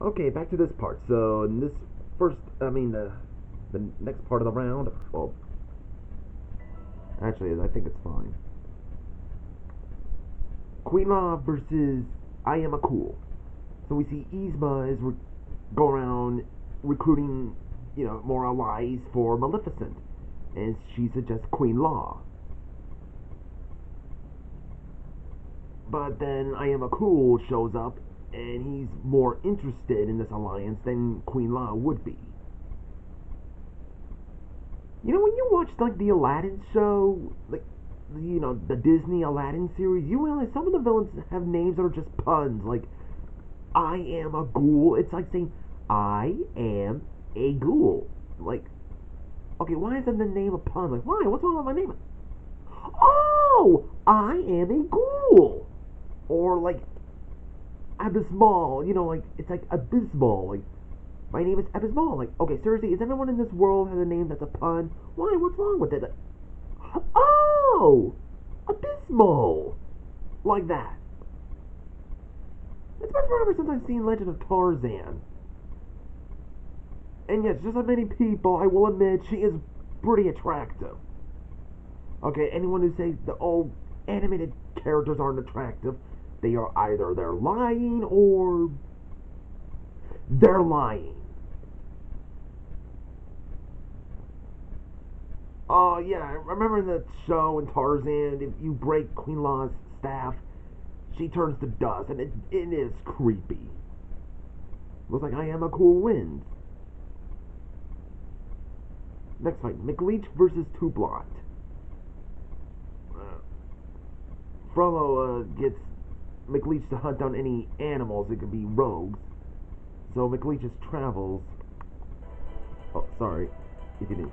Okay, back to this part. So in this the next part of the round. Well, actually, I think it's fine. Queen Law versus I Am a Cool. So we see Yzma is go around recruiting, more allies for Maleficent, and she suggests Queen Law. But then I Am a Cool shows up, and he's more interested in this alliance than Queen Law would be. When you watch like the Aladdin show, like the Disney Aladdin series, you realize some of the villains have names that are just puns, like I am a ghoul. It's like saying I am a ghoul. Like, okay, why isn't the name a pun? Like, why? What's wrong with my name? Oh, I am a ghoul. Or like Abysmal. Like it's like abysmal. Like my name is Abysmal. Like, okay, seriously, is everyone in this world has a name that's a pun? Why? What's wrong with it? Like, oh, abysmal. Like that. It's been forever since I've seen Legend of Tarzan. And yes, just like many people, I will admit she is pretty attractive. Okay, anyone who says the old animated characters aren't attractive, they're lying or they're lying. Oh yeah, I remember in the show in Tarzan, if you break Queen Law's staff, she turns to dust, and it is creepy. Looks like I Am a Cool wins. Next fight, McGlitch versus Two Blonde. Frollo gets McGlitch to hunt down any animals. It could be rogues. So McGlitch just travels. Oh, sorry. If you didn't.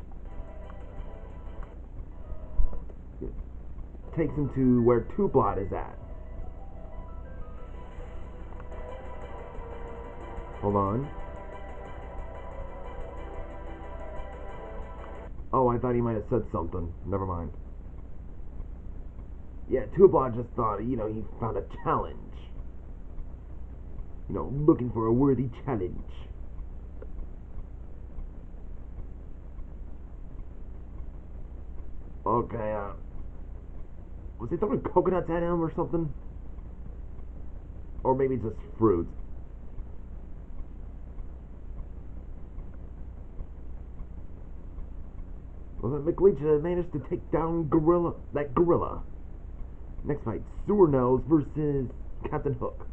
Takes him to where Two Blonde is at. Hold on. Oh, I thought he might have said something. Never mind. Yeah, Two Blonde just thought, he found a challenge. Looking for a worthy challenge. Okay, was he throwing coconuts at him or something? Or maybe just fruit. Well, then McGlitch managed to take down that gorilla. Next fight, Sewer Nose versus Captain Hook.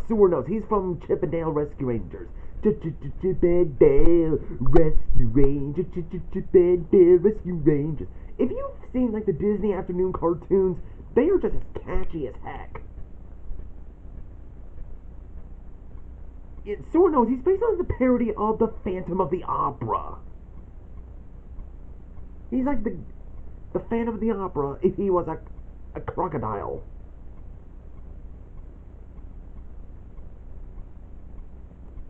Sewer Nose, he's from Chippendale Rescue Rangers. Chippendale Rescue Rangers. Chippendale Rescue Rangers. If you've seen like the Disney afternoon cartoons, they are just as catchy as heck. Sewer Nose, he's basically the parody of the Phantom of the Opera. He's like the Phantom of the Opera if he was a crocodile.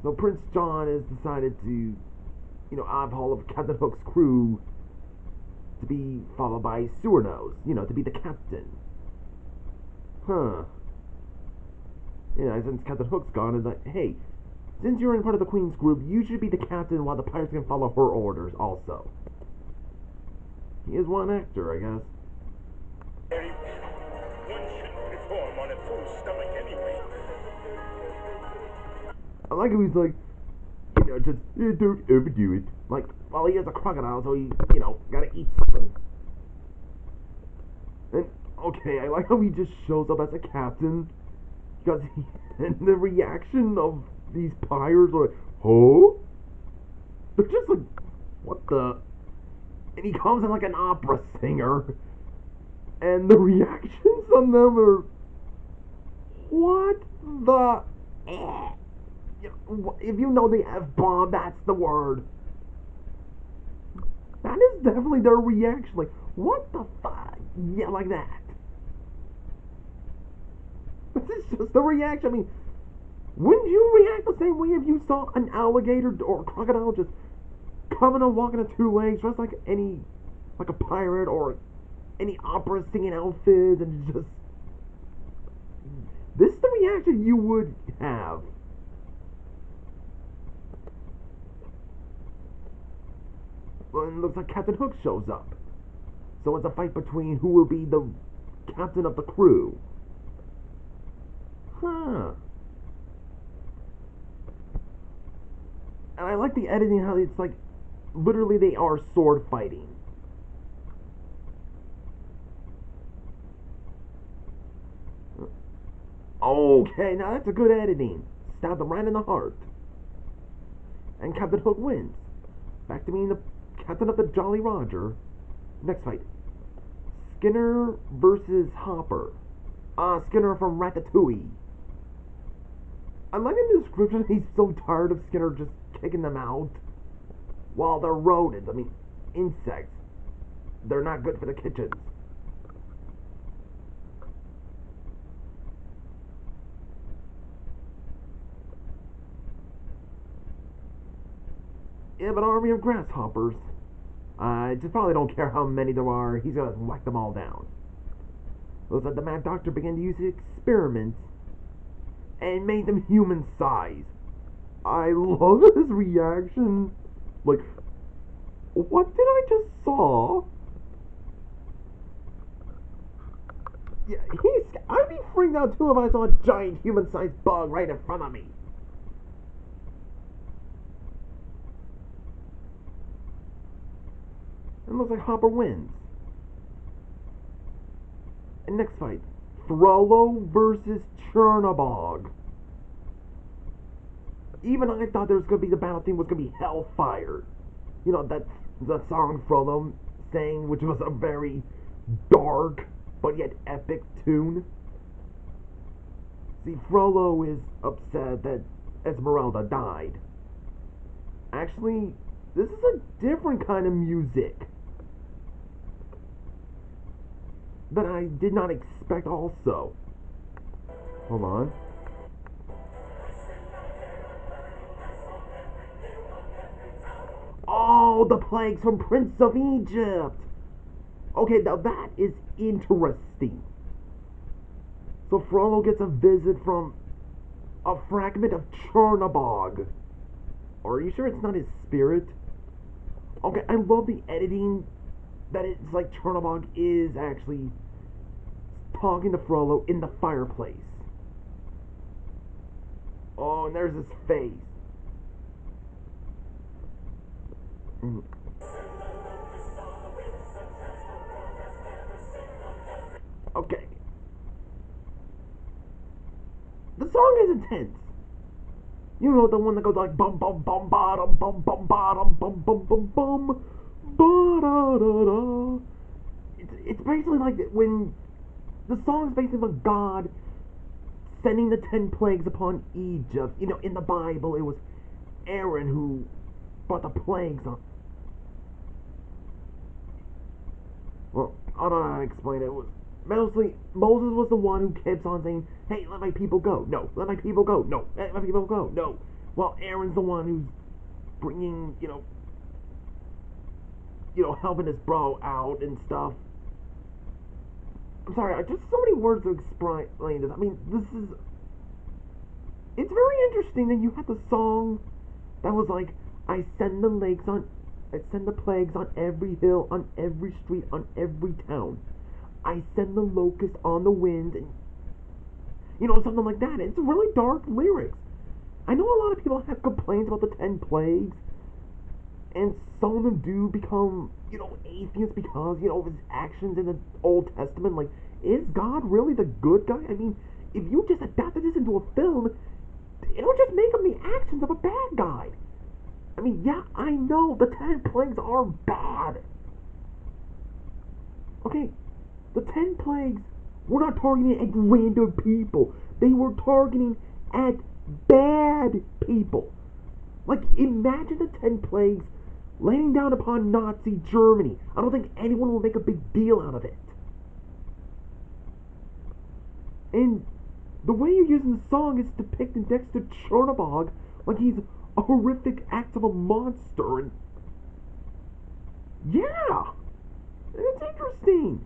So Prince John has decided to, odd all of Captain Hook's crew to be followed by Sewer Nose, to be the captain. Huh. Since Captain Hook's gone, it's like, hey, since you're in part of the Queen's group, you should be the captain while the pirates can follow her orders also. He is one actor, I guess. One shouldn't perform on a full stomach anyway. I like how he's like, don't overdo it. Like, well, he is a crocodile, so he, gotta eat something. And, okay, I like how he just shows up as a captain, because and the reaction of these pirates are like, huh? They're just like, what the? And he comes in like an opera singer, and the reactions on them are, what the? If you know the F-bomb, that's the word. That is definitely their reaction. Like, what the fuck? Yeah, like that. This is just the reaction. I mean, wouldn't you react the same way if you saw an alligator or a crocodile just coming and walking on two legs, dressed like a pirate or any opera singing outfits, and just, this is the reaction you would have. and looks like Captain Hook shows up. So it's a fight between who will be the captain of the crew. Huh. And I like the editing, how it's like, literally they are sword fighting. Okay, now that's a good editing. Stabbed him right in the heart. And Captain Hook wins. Back to being the captain of the Jolly Roger. Next fight. Skinner versus Hopper. Skinner from Ratatouille. I like in the description he's so tired of Skinner just kicking them out. While they're rodents, I mean, insects. They're not good for the kitchens. Yeah, but an army of grasshoppers. I just probably don't care how many there are. He's gonna whack them all down. Looks like the Mad Doctor began to use experiments and made them human size. I love his reaction. Like, what did I just saw? Yeah, I'd be freaked out too if I saw a giant human-sized bug right in front of me. It looks like Hopper wins. And next fight, Frollo versus Chernobog. Even I thought there was going to be the battle theme was going to be Hellfire. You know, that's the song Frollo sang, which was a very dark but yet epic tune. See, Frollo is upset that Esmeralda died. Actually, this is a different kind of music that I did not expect also. Hold on. Oh, the plagues from Prince of Egypt! Okay, now that is interesting. So Frollo gets a visit from a fragment of Chernobog. Are you sure it's not his spirit? Okay, I love the editing that it's like Chernobog is actually talking to Frollo in the fireplace. Oh, and there's his face. Okay. The song is intense. You know, the one that goes like bum bum bum bottom bum bum bottom bum bum bum bum ba da da da. It's basically like when the song is basically about God sending the 10 plagues upon Egypt. You know, in the Bible, it was Aaron who brought the plagues on. Well, I don't know how to explain it. It was mostly Moses was the one who kept on saying, "Hey, let my people go. No, let my people go. No, let my people go. No." While Aaron's the one who's bringing, helping his bro out and stuff. I'm sorry, I just so many words to explain this. I mean, it's very interesting that you had the song that was like, I send the plagues on every hill, on every street, on every town. I send the locust on the wind, and something like that. It's really dark lyrics. I know a lot of people have complaints about the 10 plagues, and some of them do become, atheists because, of his actions in the Old Testament. Like, is God really the good guy? I mean, if you just adapted this into a film, it'll just make him the actions of a bad guy. I mean, yeah, I know, the 10 plagues are bad. Okay, the 10 plagues were not targeting at random people. They were targeting at bad people. Like, imagine the 10 plagues laying down upon Nazi Germany. I don't think anyone will make a big deal out of it. And the way you're using the song is depicting Dexter Chernobog like he's a horrific act of a monster. And yeah, it's interesting.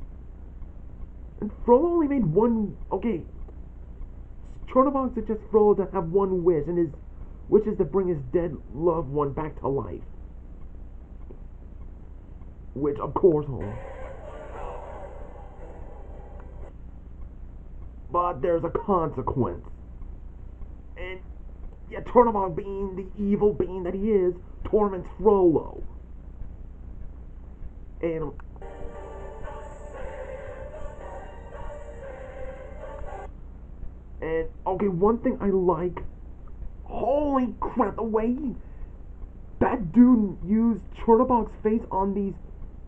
And Frollo only made one. Okay, Chernobog suggests Frollo to have one wish, and his wish is to bring his dead loved one back to life. which of course, but there's a consequence. And yeah, Turnabog, being the evil being that he is, torments Frollo. And okay, one thing I like, holy crap, the way that dude used Turnabog's face on these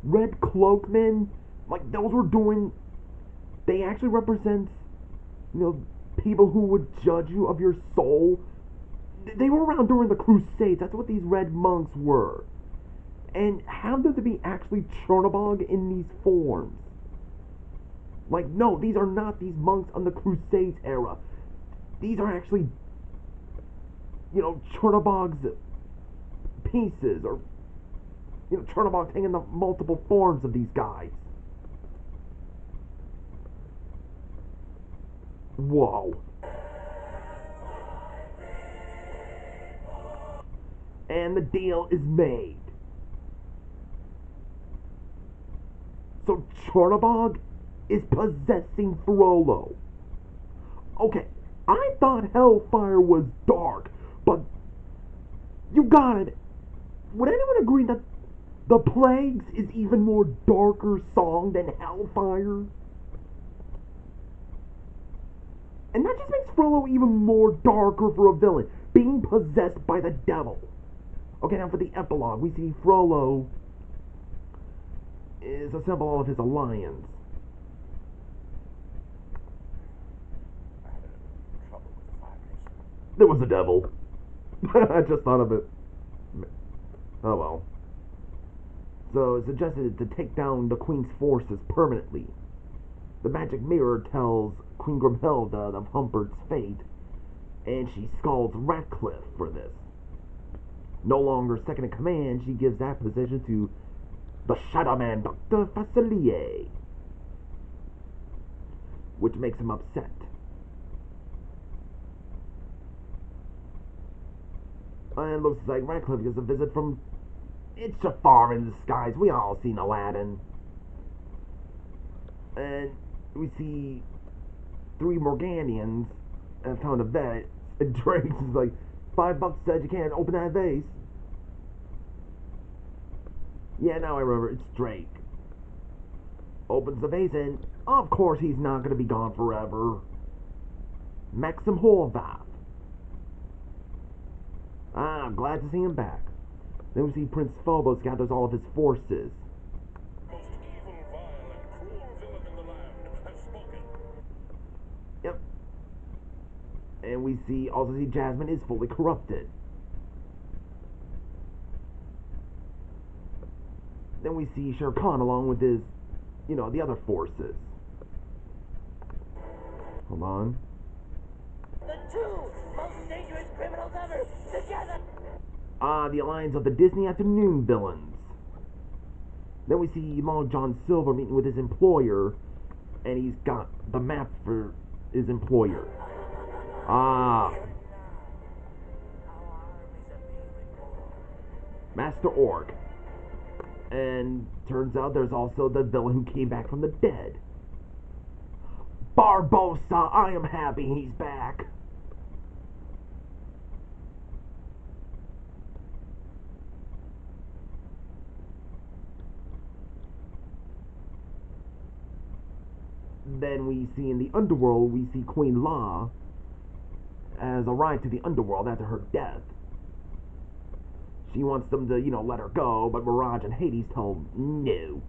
red cloaked men, like those were doing, they actually represent, people who would judge you of your soul. They were around during the Crusades. That's what these red monks were. And how did there be actually Chernobog in these forms? Like, no, these are not these monks on the Crusades era. These are actually, Chernobog's pieces, or, Chernobog taking the multiple forms of these guys. Whoa. And the deal is made. So Chernobog is possessing Frollo. Okay, I thought Hellfire was dark, but you got it. Would anyone agree that the Plagues is even more darker song than Hellfire? And that just makes Frollo even more darker for a villain, being possessed by the devil. Okay, now for the epilogue, we see Frollo is a symbol of his alliance. I had a little trouble with the fireplace. There was a devil. I just thought of it. Oh well. So it's suggested to take down the Queen's forces permanently. The magic mirror tells Queen Grimhilda of Humbert's fate, and she scolds Ratcliffe for this. No longer second in command, she gives that position to the Shadow Man, Dr. Facilier, which makes him upset. And it looks like Ratcliffe gets a visit from It's Jafar in disguise. We all seen Aladdin. And we see 3 Morganians have found a vet, and Drake's is like, $5 said you can't open that vase. Yeah, now I remember, it's Drake. Opens the vase and, of course he's not going to be gone forever. Maxim Horvath. Ah, I'm glad to see him back. Then we see Prince Phobos gathers all of his forces. Most evil, vile, and cruel villain in the land has spoken. Yep. And we also see Jasmine is fully corrupted. Then we see Shere Khan along with his, the other forces. Hold on. The 2 most dangerous criminals ever, together! The alliance of the Disney Afternoon villains. Then we see Long John Silver meeting with his employer, and he's got the map for his employer. Master Orc. And turns out there's also the villain who came back from the dead. Barbossa, I am happy he's back. Then we see in the underworld, we see Queen La has arrived to the underworld after her death. She wants them to, let her go, but Mirage and Hades tell no.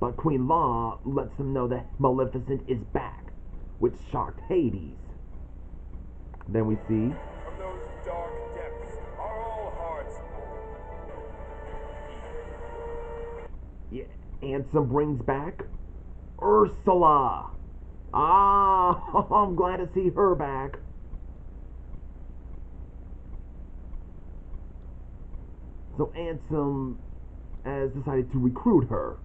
But Queen La lets them know that Maleficent is back, which shocked Hades. Then we see... From those dark depths are all hearts. Yeah, Ansem brings back Ursula. I'm glad to see her back. So Ansem has decided to recruit her.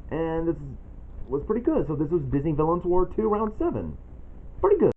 And this was pretty good. So this was Disney Villains War 2 Round 7. Pretty good.